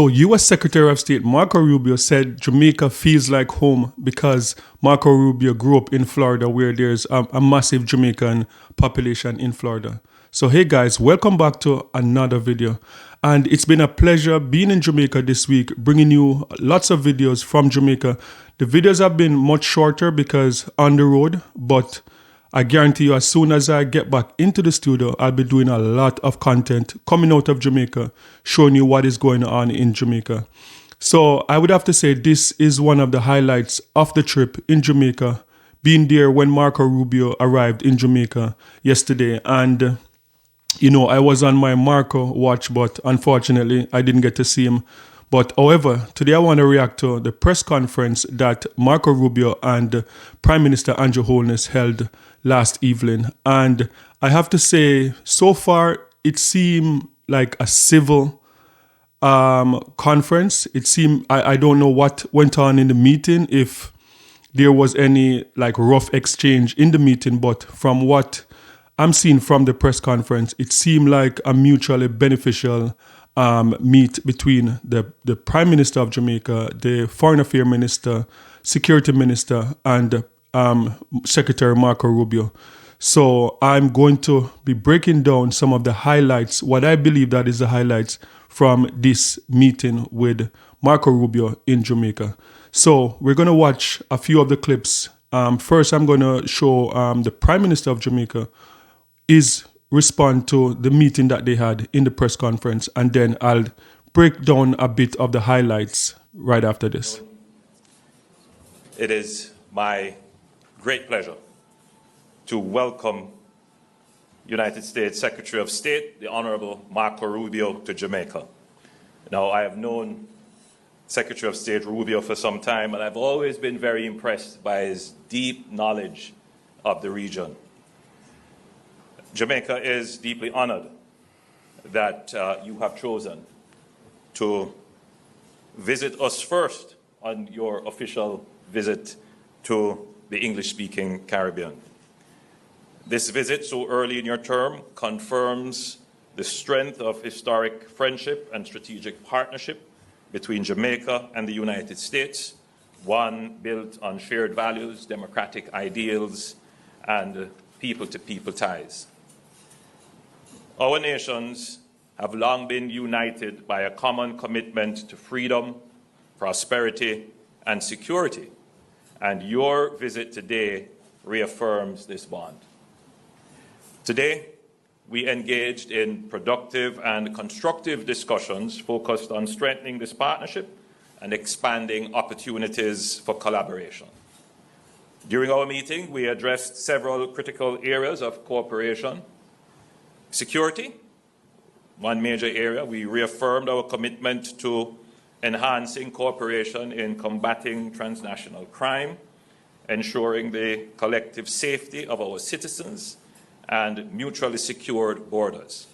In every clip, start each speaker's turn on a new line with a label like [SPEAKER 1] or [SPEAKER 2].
[SPEAKER 1] So, U.S. Secretary of State Marco Rubio said Jamaica feels like home because Marco Rubio grew up in Florida, where there's a massive Jamaican population in Florida. So, hey guys, welcome back to another video. And it's been a pleasure being in Jamaica this week, bringing you lots of videos from Jamaica. The videos have been much shorter because on the road, but I guarantee you, as soon as I get back into the studio, I'll be doing a lot of content coming out of Jamaica, showing you what is going on in Jamaica. So I would have to say this is one of the highlights of the trip in Jamaica, being there when Marco Rubio arrived in Jamaica yesterday. And, you know, I was on my Marco watch, but unfortunately, I didn't get to see him. But however, today I want to react to the press conference that Marco Rubio and Prime Minister Andrew Holness held last evening. And I have to say, so far, it seemed like a civil conference. It seemed, I don't know what went on in the meeting, if there was any like rough exchange in the meeting, but from what I'm seeing from the press conference, it seemed like a mutually beneficial meet between the Prime Minister of Jamaica, the Foreign Affairs Minister, Security Minister, and Secretary Marco Rubio. So I'm going to be breaking down some of the highlights, what I believe that is the highlights from this meeting with Marco Rubio in Jamaica. So we're going to watch a few of the clips. First, I'm going to show the Prime Minister of Jamaica respond to the meeting that they had in the press conference, and then I'll break down a bit of the highlights right after this.
[SPEAKER 2] It is my great pleasure to welcome United States Secretary of State, the Honorable Marco Rubio, to Jamaica. Now, I have known Secretary of State Rubio for some time, and I've always been very impressed by his deep knowledge of the region. Jamaica is deeply honored that you have chosen to visit us first on your official visit to the English-speaking Caribbean. This visit so early in your term confirms the strength of historic friendship and strategic partnership between Jamaica and the United States, one built on shared values, democratic ideals, and people-to-people ties. Our nations have long been united by a common commitment to freedom, prosperity, and security, and your visit today reaffirms this bond. Today, we engaged in productive and constructive discussions focused on strengthening this partnership and expanding opportunities for collaboration. During our meeting, we addressed several critical areas of cooperation. Security, one major area. We reaffirmed our commitment to enhancing cooperation in combating transnational crime, ensuring the collective safety of our citizens, and mutually secured borders.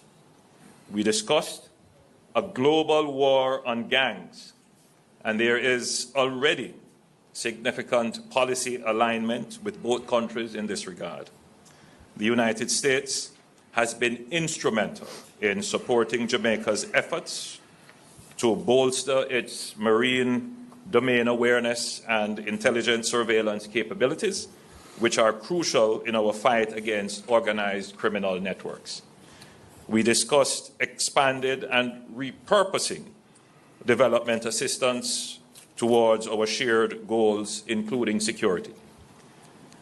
[SPEAKER 2] We discussed a global war on gangs, and there is already significant policy alignment with both countries in this regard. The United States has been instrumental in supporting Jamaica's efforts to bolster its marine domain awareness and intelligence surveillance capabilities, which are crucial in our fight against organized criminal networks. We discussed expanded and repurposing development assistance towards our shared goals, including security.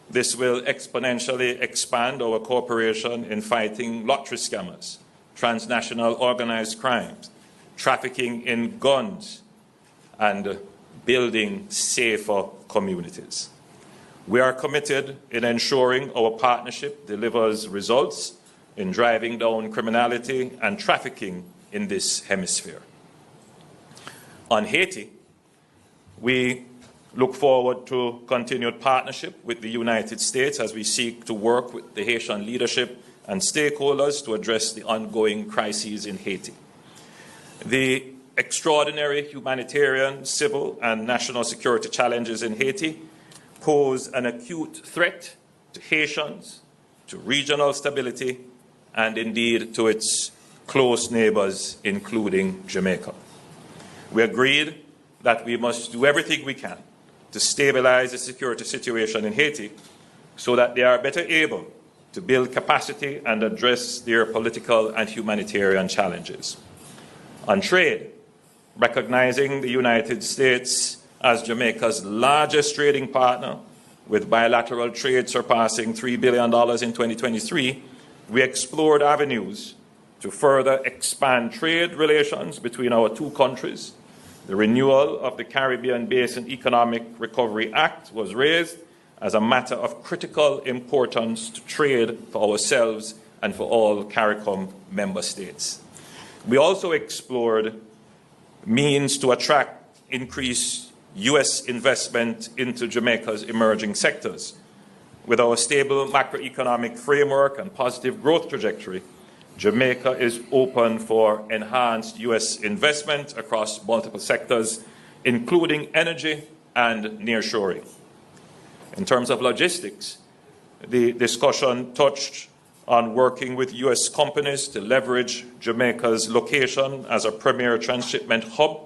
[SPEAKER 2] This will exponentially expand our cooperation in fighting lottery scammers, transnational organized crimes, trafficking in guns, and building safer communities. We are committed in ensuring our partnership delivers results in driving down criminality and trafficking in this hemisphere. On Haiti, we look forward to continued partnership with the United States as we seek to work with the Haitian leadership and stakeholders to address the ongoing crises in Haiti. The extraordinary humanitarian, civil, and national security challenges in Haiti pose an acute threat to Haitians, to regional stability, and indeed to its close neighbors, including Jamaica. We agreed that we must do everything we can to stabilize the security situation in Haiti so that they are better able to build capacity and address their political and humanitarian challenges. On trade, recognizing the United States as Jamaica's largest trading partner, with bilateral trade surpassing $3 billion in 2023, we explored avenues to further expand trade relations between our two countries. The renewal of the Caribbean Basin Economic Recovery Act was raised as a matter of critical importance to trade for ourselves and for all CARICOM member states. We also explored means to attract increased U.S. investment into Jamaica's emerging sectors. With our stable macroeconomic framework and positive growth trajectory, Jamaica is open for enhanced U.S. investment across multiple sectors, including energy and nearshoring. In terms of logistics, the discussion touched on working with U.S. companies to leverage Jamaica's location as a premier transshipment hub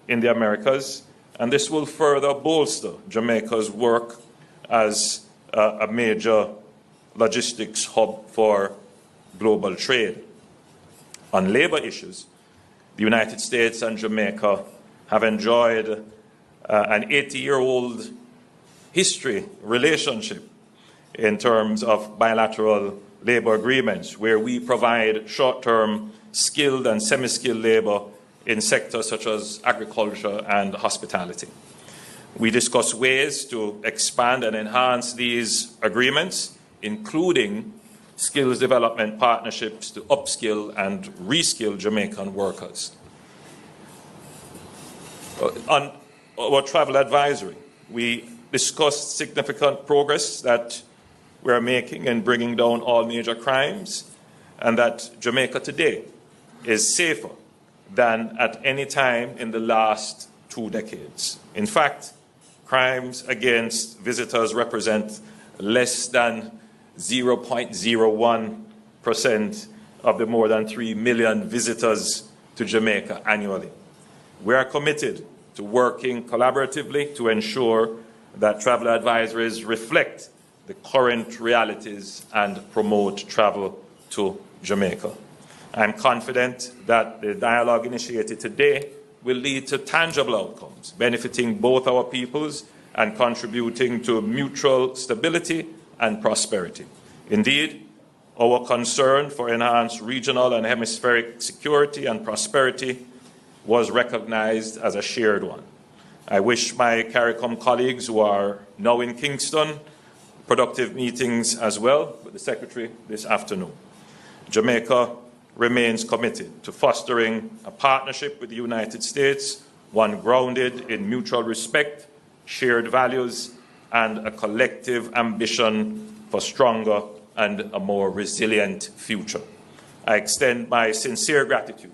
[SPEAKER 2] in the Americas, and this will further bolster Jamaica's work as a major logistics hub for global trade. On labor issues, the United States and Jamaica have enjoyed an 80-year-old history relationship in terms of bilateral labor agreements, where we provide short-term skilled and semi-skilled labor in sectors such as agriculture and hospitality. We discuss ways to expand and enhance these agreements, including skills development partnerships to upskill and reskill Jamaican workers. On our travel advisory, we discussed significant progress that we are making in bringing down all major crimes, and that Jamaica today is safer than at any time in the last 2 decades. In fact, crimes against visitors represent less than 0.01% of the more than 3 million visitors to Jamaica annually. We are committed to working collaboratively to ensure that travel advisories reflect the current realities and promote travel to Jamaica. I'm confident that the dialogue initiated today will lead to tangible outcomes, benefiting both our peoples and contributing to mutual stability and prosperity. Indeed, our concern for enhanced regional and hemispheric security and prosperity was recognized as a shared one. I wish my CARICOM colleagues who are now in Kingston productive meetings as well with the Secretary this afternoon. Jamaica remains committed to fostering a partnership with the United States, one grounded in mutual respect, shared values, and a collective ambition for stronger and a more resilient future. I extend my sincere gratitude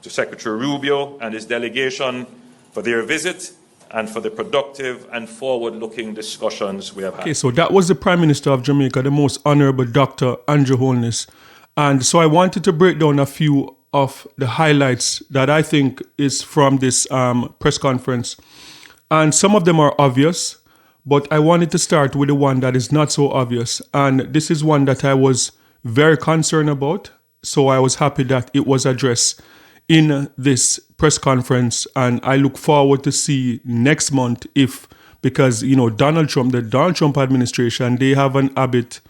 [SPEAKER 2] to Secretary Rubio and his delegation for their visit and for the productive and forward-looking discussions we have had.
[SPEAKER 1] Okay, so that was the Prime Minister of Jamaica, the Most Honorable Dr. Andrew Holness. And so I wanted to break down a few of the highlights that I think is from this press conference. And some of them are obvious, but I wanted to start with the one that is not so obvious. And this is one that I was very concerned about. So I was happy that it was addressed in this press conference. And I look forward to see next month because, the Donald Trump administration, they have an habit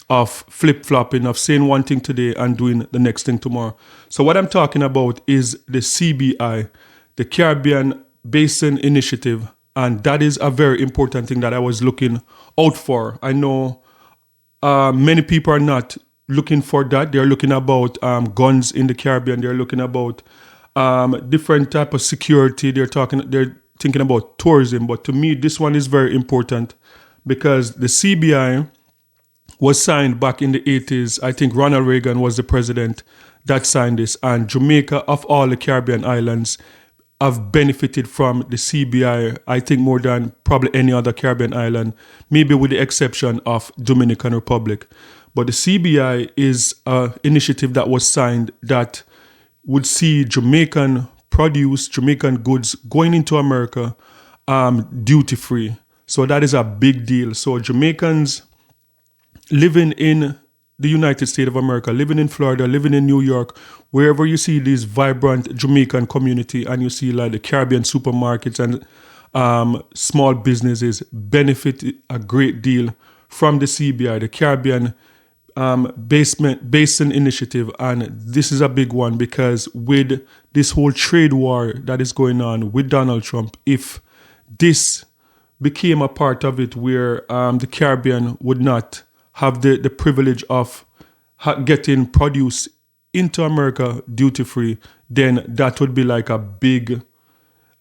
[SPEAKER 1] of flip-flopping, of saying one thing today and doing the next thing tomorrow. So what I'm talking about is the CBI, the Caribbean Basin Initiative, and that is a very important thing that I was looking out for. I know many people are not looking for that. They're looking about guns in the Caribbean. They're looking about different type of security. They're thinking about tourism. But to me, this one is very important because the CBI was signed back in the 80s. I think Ronald Reagan was the president that signed this. And Jamaica, of all the Caribbean islands, have benefited from the CBI, I think, more than probably any other Caribbean island, maybe with the exception of Dominican Republic. But the CBI is an initiative that was signed that would see Jamaican produce, Jamaican goods going into America duty free. So that is a big deal. So Jamaicans living in the United States of America, living in Florida, living in New York, wherever you see these vibrant Jamaican community and you see like the Caribbean supermarkets and small businesses benefit a great deal from the CBI, the Caribbean Basin Initiative. And this is a big one because with this whole trade war that is going on with Donald Trump, if this became a part of it where the Caribbean would not have the privilege of getting produce into America duty-free, then that would be like a big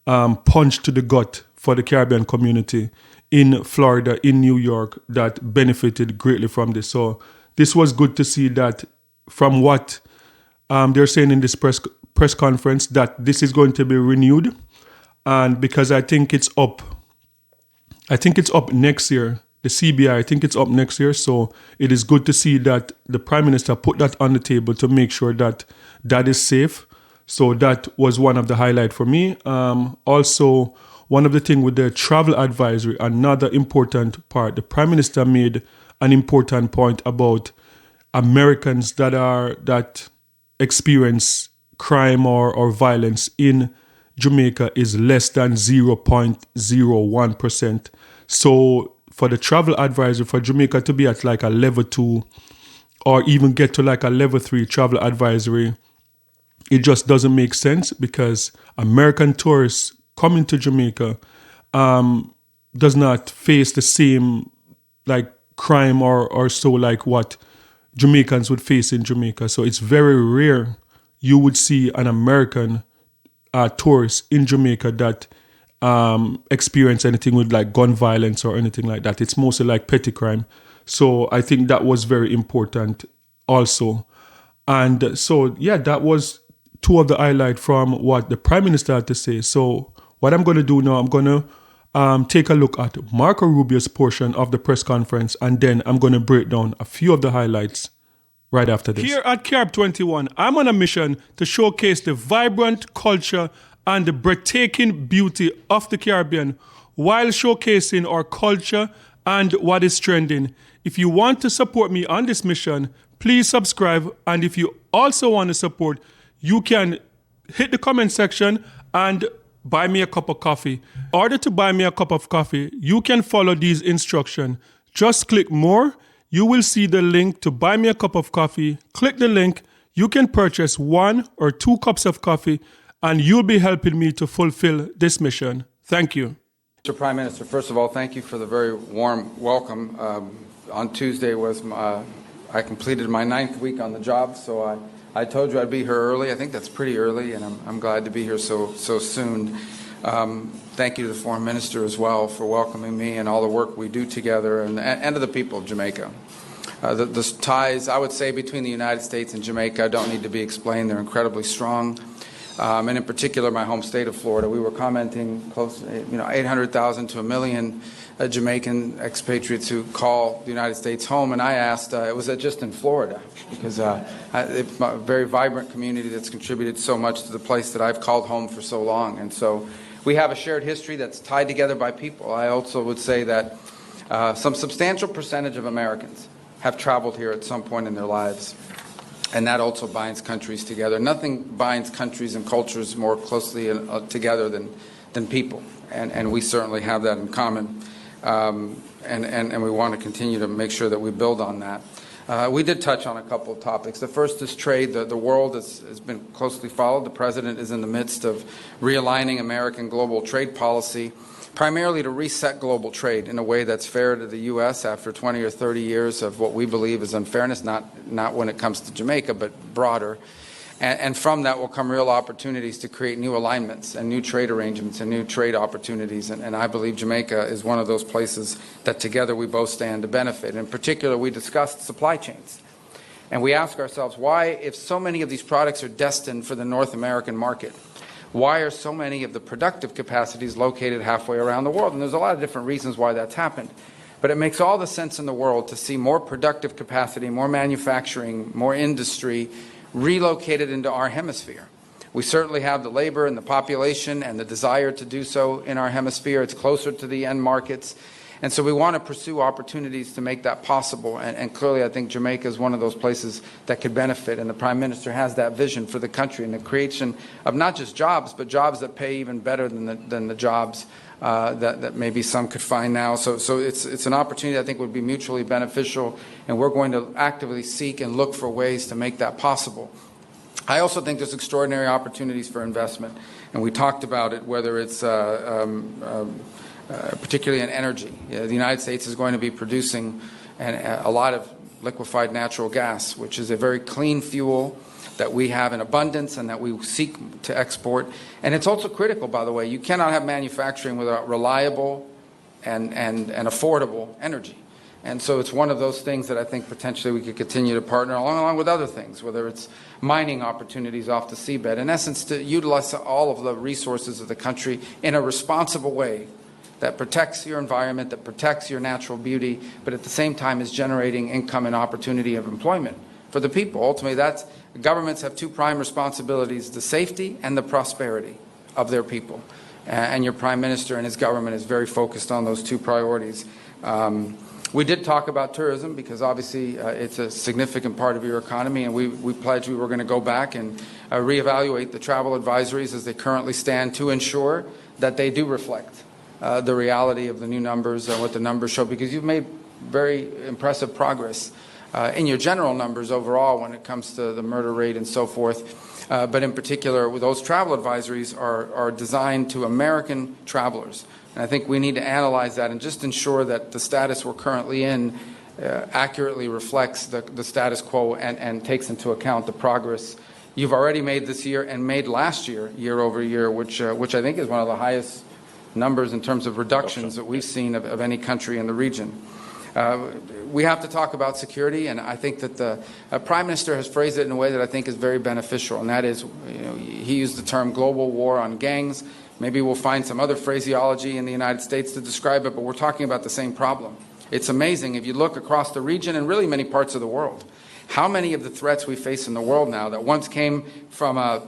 [SPEAKER 1] punch to the gut for the Caribbean community in Florida, in New York, that benefited greatly from this. So this was good to see that from what they're saying in this press conference, that this is going to be renewed. And because I think it's up next year. The CBI, I think it's up next year. So it is good to see that the Prime Minister put that on the table to make sure that that is safe. So that was one of the highlights for me. Also, one of the things with the travel advisory, another important part, the Prime Minister made an important point about Americans that experience crime or violence in Jamaica is less than 0.01%. So for the travel advisory for Jamaica to be at like a level 2 or even get to like a level 3 travel advisory, it just doesn't make sense because American tourists coming to Jamaica does not face the same like crime or so like what Jamaicans would face in Jamaica. So it's very rare you would see an American tourist in Jamaica that experience anything with like gun violence or anything like that. It's mostly like petty crime. So I think that was very important also. And so, yeah, that was two of the highlights from what the Prime Minister had to say. So what I'm going to do now, I'm going to take a look at Marco Rubio's portion of the press conference, and then I'm going to break down a few of the highlights right after this. Here at Carib 21, I'm on a mission to showcase the vibrant culture and the breathtaking beauty of the Caribbean while showcasing our culture and what is trending. If you want to support me on this mission, please subscribe. And if you also want to support, you can hit the comment section and buy me a cup of coffee. In order to buy me a cup of coffee, you can follow these instructions. Just click more. You will see the link to buy me a cup of coffee. Click the link. You can purchase 1 or 2 cups of coffee, and you'll be helping me to fulfill this mission. Thank you.
[SPEAKER 3] Mr. Prime Minister, first of all, thank you for the very warm welcome. On Tuesday I completed my 9th week on the job, so I told you I'd be here early. I think that's pretty early, and I'm glad to be here so soon. Thank you to the Foreign Minister as well for welcoming me and all the work we do together, and to the people of Jamaica. The ties, I would say, between the United States and Jamaica don't need to be explained. They're incredibly strong. And in particular, my home state of Florida, we were commenting close, 800,000 to 1 million Jamaican expatriates who call the United States home. And I asked, was that just in Florida? Because it's a very vibrant community that's contributed so much to the place that I've called home for so long. And so we have a shared history that's tied together by people. I also would say that some substantial percentage of Americans have traveled here at some point in their lives. And that also binds countries together. Nothing binds countries and cultures more closely together than people. And we certainly have that in common. And we want to continue to make sure that we build on that. We did touch on a couple of topics. The first is trade. The world has been closely followed. The President is in the midst of realigning American global trade policy, primarily to reset global trade in a way that's fair to the U.S. after 20 or 30 years of what we believe is unfairness, not when it comes to Jamaica, but broader. And from that will come real opportunities to create new alignments and new trade arrangements and new trade opportunities. And I believe Jamaica is one of those places that together we both stand to benefit. In particular, we discussed supply chains. And we ask ourselves, why, if so many of these products are destined for the North American market, why are so many of the productive capacities located halfway around the world? And there's a lot of different reasons why that's happened. But it makes all the sense in the world to see more productive capacity, more manufacturing, more industry relocated into our hemisphere, We certainly have the labor and the population and the desire to do so in our hemisphere. It's closer to the end markets. And so we want to pursue opportunities to make that possible. And clearly, I think Jamaica is one of those places that could benefit. And the Prime Minister has that vision for the country and the creation of not just jobs, but jobs that pay even better than the jobs that maybe some could find now. So it's an opportunity I think would be mutually beneficial. And we're going to actively seek and look for ways to make that possible. I also think there's extraordinary opportunities for investment. And we talked about it, whether it's particularly in energy. The United States is going to be producing a lot of liquefied natural gas, which is a very clean fuel that we have in abundance and that we seek to export. And it's also critical, by the way. You cannot have manufacturing without reliable and affordable energy. And so it's one of those things that I think potentially we could continue to partner along with other things, whether it's mining opportunities off the seabed. In essence, to utilize all of the resources of the country in a responsible way that protects your environment, that protects your natural beauty, but at the same time is generating income and opportunity of employment for the people. Ultimately, governments have two prime responsibilities: the safety and the prosperity of their people. And your Prime Minister and his government is very focused on those two priorities. We did talk about tourism because obviously it's a significant part of your economy, and we pledged we were going to go back and reevaluate the travel advisories as they currently stand to ensure that they do reflect the reality of the new numbers and what the numbers show, because you've made very impressive progress in your general numbers overall when it comes to the murder rate and so forth. But in particular, with those travel advisories are designed to American travelers. And I think we need to analyze that and just ensure that the status we're currently in accurately reflects the status quo and takes into account the progress you've already made this year and made last year, year over year, which I think is one of the highest numbers in terms of reductions that we've seen of any country in the region. We have to talk about security, and I think that the Prime Minister has phrased it in a way that I think is very beneficial, and that is, he used the term global war on gangs. Maybe we'll find some other phraseology in the United States to describe it, but we're talking about the same problem. It's amazing if you look across the region and really many parts of the world, how many of the threats we face in the world now that once came from a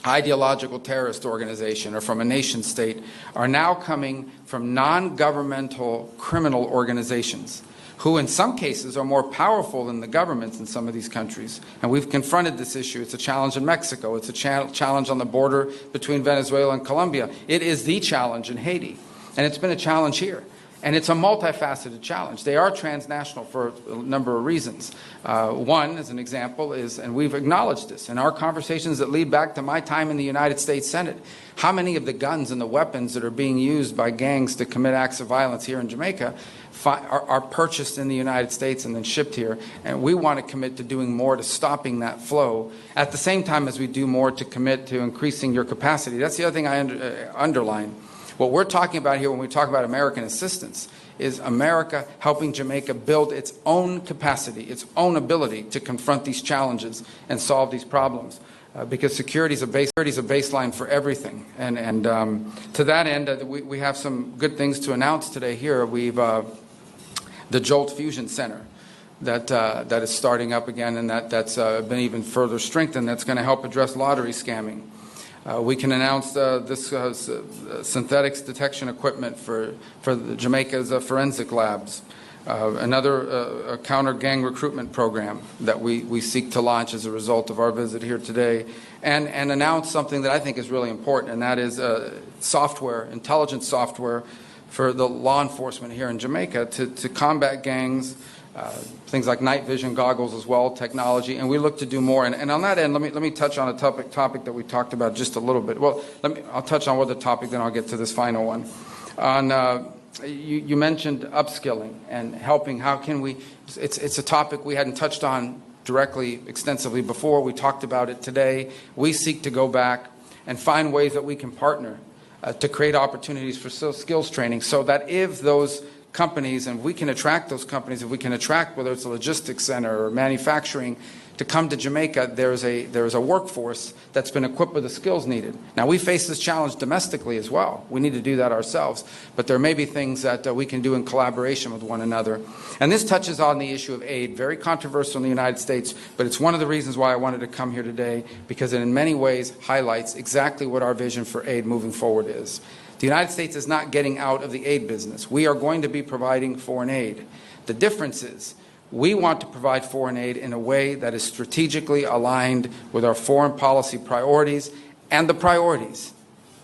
[SPEAKER 3] ideological terrorist organization or from a nation state are now coming from non-governmental criminal organizations who in some cases are more powerful than the governments in some of these countries. And we've confronted this issue. It's a challenge in Mexico. It's a challenge on the border between Venezuela and Colombia. It is the challenge in Haiti. And it's been a challenge here. And it's a multifaceted challenge. They are transnational for a number of reasons. One, as an example, is, and we've acknowledged this, in our conversations that lead back to my time in the United States Senate, how many of the guns and the weapons that are being used by gangs to commit acts of violence here in Jamaica are purchased in the United States and then shipped here. And we want to commit to doing more to stopping that flow at the same time as we do more to commit to increasing your capacity. That's the other thing I underline. What we're talking about here when we talk about American assistance is America helping Jamaica build its own capacity, its own ability to confront these challenges and solve these problems. Because security is a baseline for everything. And to that end, we have some good things to announce today here. We've the Jolt Fusion Center that is starting up again, and that's been even further strengthened. That's going to help address lottery scamming. We can announce this synthetics detection equipment for Jamaica's forensic labs. Another counter-gang recruitment program that we seek to launch as a result of our visit here today, and announce something that I think is really important, and that is software, intelligence software for the law enforcement here in Jamaica to combat gangs, things like night vision goggles as well, technology, and we look to do more. And on that end, let me touch on a topic that we talked about just a little bit. Well, I'll touch on one other topic, then I'll get to this final one. You mentioned upskilling and helping. How can we? It's a topic we hadn't touched on directly, extensively before. We talked about it today. We seek to go back and find ways that we can partner to create opportunities for skills training, so that if those companies, and we can attract those companies, if we can attract, whether it's a logistics center or manufacturing, to come to Jamaica, there's a workforce that's been equipped with the skills needed. Now, we face this challenge domestically as well. We need to do that ourselves. But there may be things that we can do in collaboration with one another. And this touches on the issue of aid, very controversial in the United States, but it's one of the reasons why I wanted to come here today, because it in many ways highlights exactly what our vision for aid moving forward is. The United States is not getting out of the aid business. We are going to be providing foreign aid. The difference is, we want to provide foreign aid in a way that is strategically aligned with our foreign policy priorities and the priorities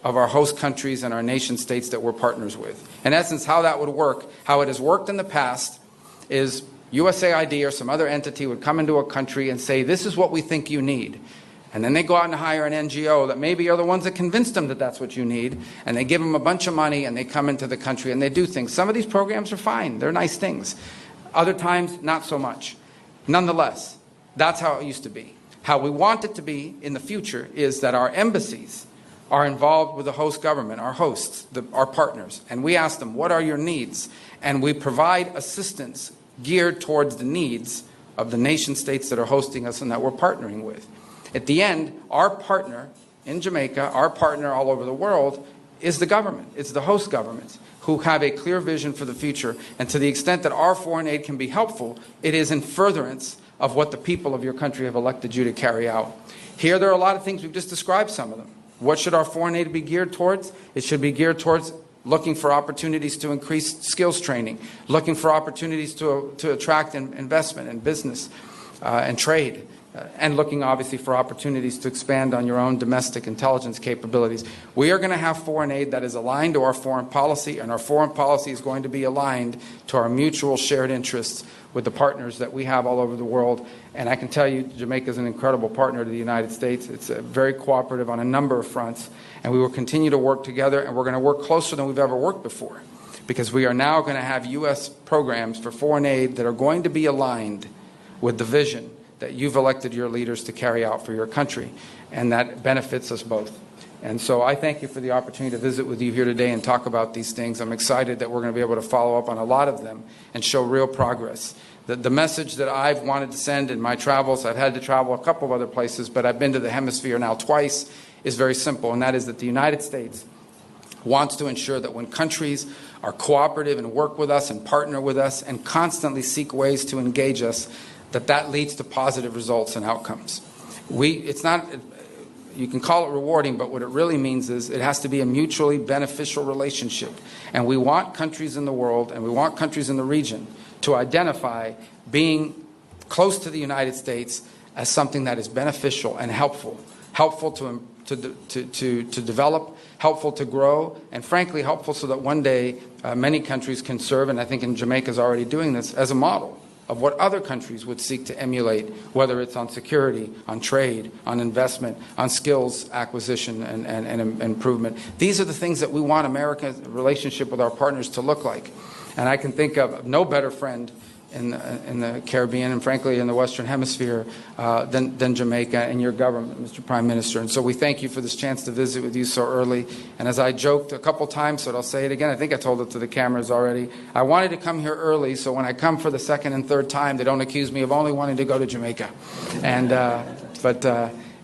[SPEAKER 3] of our host countries and our nation states that we're partners with. In essence, how that would work, how it has worked in the past, is USAID or some other entity would come into a country and say, this is what we think you need. And then they go out and hire an NGO that maybe are the ones that convinced them that that's what you need, and they give them a bunch of money and they come into the country and they do things. Some of these programs are fine. They're nice things. Other times, not so much. Nonetheless, that's how it used to be. How we want it to be in the future is that our embassies are involved with the host government, our hosts, our partners, and we ask them, what are your needs? And we provide assistance geared towards the needs of the nation states that are hosting us and that we're partnering with. At the end, our partner in Jamaica, our partner all over the world, is the government. It's the host governments who have a clear vision for the future. And to the extent that our foreign aid can be helpful, it is in furtherance of what the people of your country have elected you to carry out. Here, there are a lot of things. We've just described some of them. What should our foreign aid be geared towards? It should be geared towards looking for opportunities to increase skills training, looking for opportunities to attract investment and business and trade, and looking obviously for opportunities to expand on your own domestic intelligence capabilities. We are going to have foreign aid that is aligned to our foreign policy, and our foreign policy is going to be aligned to our mutual shared interests with the partners that we have all over the world. And I can tell you, Jamaica is an incredible partner to the United States. It's very cooperative on a number of fronts, and we will continue to work together, and we're going to work closer than we've ever worked before, because we are now going to have U.S. programs for foreign aid that are going to be aligned with the vision that you've elected your leaders to carry out for your country, and that benefits us both. And so I thank you for the opportunity to visit with you here today and talk about these things. I'm excited that we're going to be able to follow up on a lot of them and show real progress. The message that I've wanted to send in my travels, I've had to travel a couple of other places, but I've been to the hemisphere now twice, is very simple, and that is that the United States wants to ensure that when countries are cooperative and work with us and partner with us and constantly seek ways to engage us, that leads to positive results and outcomes. It's not, you can call it rewarding, but what it really means is it has to be a mutually beneficial relationship. And we want countries in the world, and we want countries in the region to identify being close to the United States as something that is beneficial and helpful to develop, helpful to grow, and frankly helpful so that one day many countries can serve, and I think Jamaica is already doing this, as a model of what other countries would seek to emulate, whether it's on security, on trade, on investment, on skills acquisition and improvement. These are the things that we want America's relationship with our partners to look like. And I can think of no better friend in the Caribbean and frankly in the Western Hemisphere than Jamaica and your government, Mr. Prime Minister. And so we thank you for this chance to visit with you so early. And as I joked a couple times, but I'll say it again, I think I told it to the cameras already, I wanted to come here early so when I come for the second and third time, they don't accuse me of only wanting to go to Jamaica. And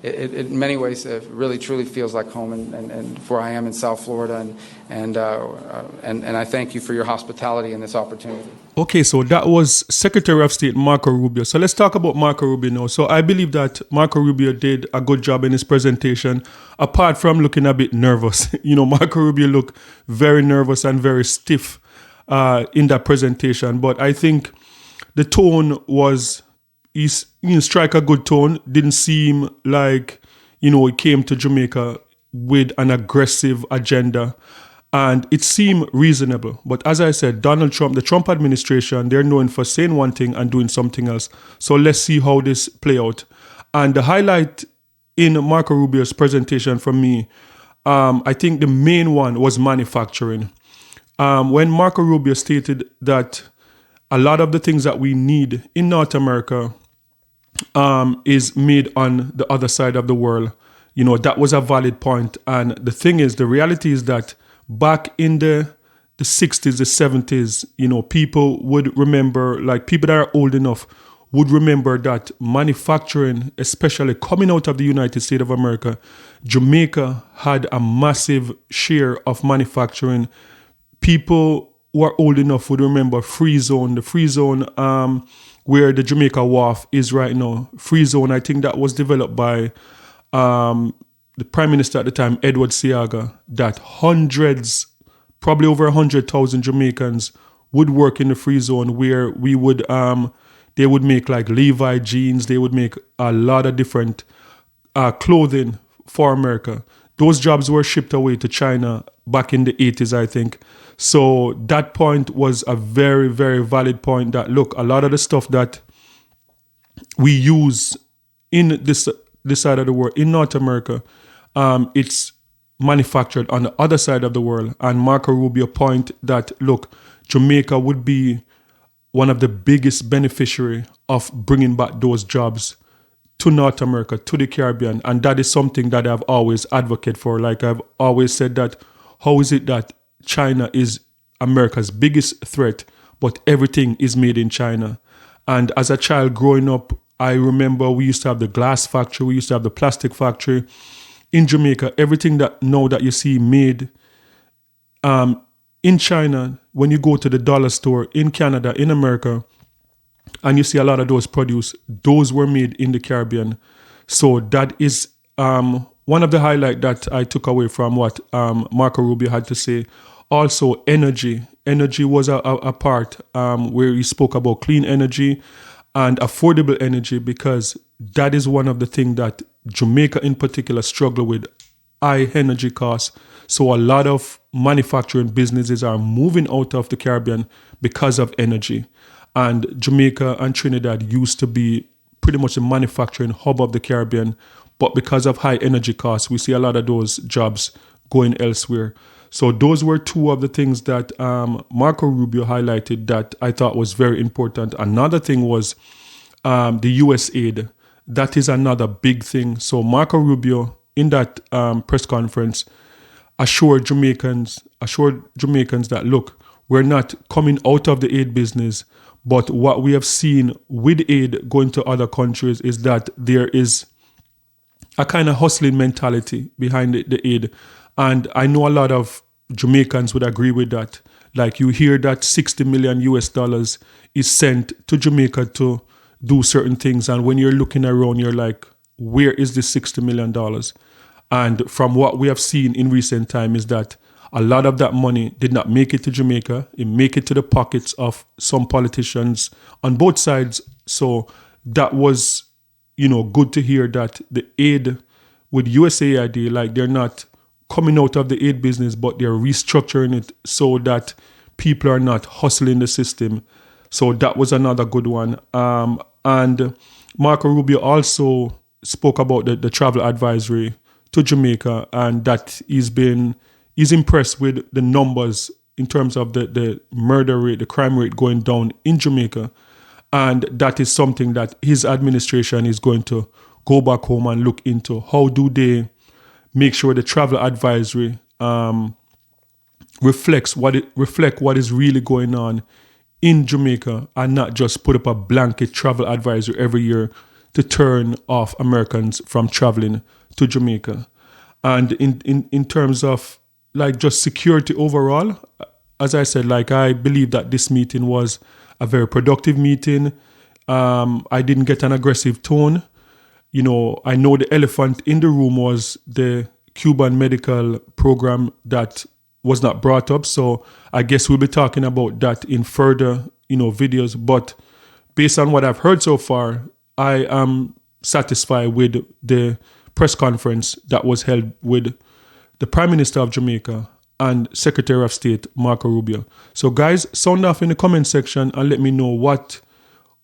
[SPEAKER 3] it in many ways really truly feels like home, and where I am in South Florida, and I thank you for your hospitality and this opportunity.
[SPEAKER 1] Okay, so that was Secretary of State Marco Rubio. So let's talk about Marco Rubio now. So I believe that Marco Rubio did a good job in his presentation, apart from looking a bit nervous. Marco Rubio looked very nervous and very stiff in that presentation. But I think the tone was, he strike a good tone. Didn't seem like, he came to Jamaica with an aggressive agenda. And it seemed reasonable. But as I said, Donald Trump, the Trump administration, they're known for saying one thing and doing something else. So let's see how this play out. And the highlight in Marco Rubio's presentation for me, I think the main one was manufacturing. When Marco Rubio stated that a lot of the things that we need in North America is made on the other side of the world, that was a valid point. And the thing is, the reality is that back in the 60s, the 70s, people would remember, like people that are old enough would remember that manufacturing, especially coming out of the United States of America, Jamaica had a massive share of manufacturing. People who are old enough would remember Free Zone, the Free Zone where the Jamaica Wharf is right now. Free Zone, I think that was developed by the Prime Minister at the time, Edward Seaga, that hundreds, probably over 100,000 Jamaicans would work in the Free Zone, where we would, they would make like Levi jeans, they would make a lot of different clothing for America. Those jobs were shipped away to China back in the 80s, I think. So that point was a very, very valid point that, look, a lot of the stuff that we use in this side of the world, in North America, it's manufactured on the other side of the world. And Marco Rubio point that, look, Jamaica would be one of the biggest beneficiary of bringing back those jobs to North America, to the Caribbean. And that is something that I've always advocated for. Like I've always said that, how is it that China is America's biggest threat, but everything is made in China? And as a child growing up, I remember we used to have the glass factory, we used to have the plastic factory in Jamaica. Everything that now that you see made in China, when you go to the dollar store in Canada, in America, and you see a lot of those produce, those were made in the Caribbean. So that is one of the highlights that I took away from what Marco Rubio had to say. Also, energy. Energy was a part where he spoke about clean energy and affordable energy, because that is one of the things that Jamaica in particular struggle with, high energy costs. So a lot of manufacturing businesses are moving out of the Caribbean because of energy. And Jamaica and Trinidad used to be pretty much the manufacturing hub of the Caribbean, but because of high energy costs, we see a lot of those jobs going elsewhere. So those were two of the things that Marco Rubio highlighted that I thought was very important. Another thing was the U.S. aid. That is another big thing. So Marco Rubio, in that press conference, assured Jamaicans that, look, we're not coming out of the aid business, but what we have seen with aid going to other countries is that there is a kind of hustling mentality behind the aid. And I know a lot of Jamaicans would agree with that. Like, you hear that $60 million US is sent to Jamaica to do certain things. And when you're looking around, you're like, where is this $60 million? And from what we have seen in recent time is that a lot of that money did not make it to Jamaica. It make it to the pockets of some politicians on both sides. So that was, good to hear that the aid with USAID, like, they're not coming out of the aid business, but they're restructuring it so that people are not hustling the system. So that was another good one. And Marco Rubio also spoke about the travel advisory to Jamaica, and that he's impressed with the numbers in terms of the murder rate, the crime rate going down in Jamaica. And that is something that his administration is going to go back home and look into. How do they make sure the travel advisory reflect what is really going on in Jamaica, and not just put up a blanket travel advisory every year to turn off Americans from traveling to Jamaica. And in terms of like just security overall, as I said, like, I believe that this meeting was a very productive meeting. I didn't get an aggressive tone. I know the elephant in the room was the Cuban medical program that was not brought up. So I guess we'll be talking about that in further, videos. But based on what I've heard so far, I am satisfied with the press conference that was held with the Prime Minister of Jamaica and Secretary of State Marco Rubio. So guys, sound off in the comment section and let me know what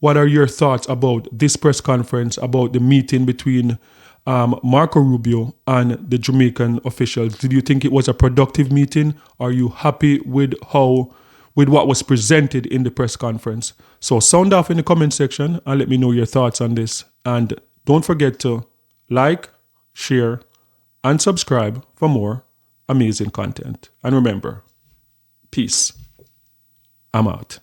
[SPEAKER 1] are your thoughts about this press conference, about the meeting between Marco Rubio and the Jamaican officials. Did you think it was a productive meeting? Are you happy with what was presented in the press conference? So sound off in the comment section and let me know your thoughts on this. And don't forget to like, share, and subscribe for more amazing content. And remember, peace. I'm out.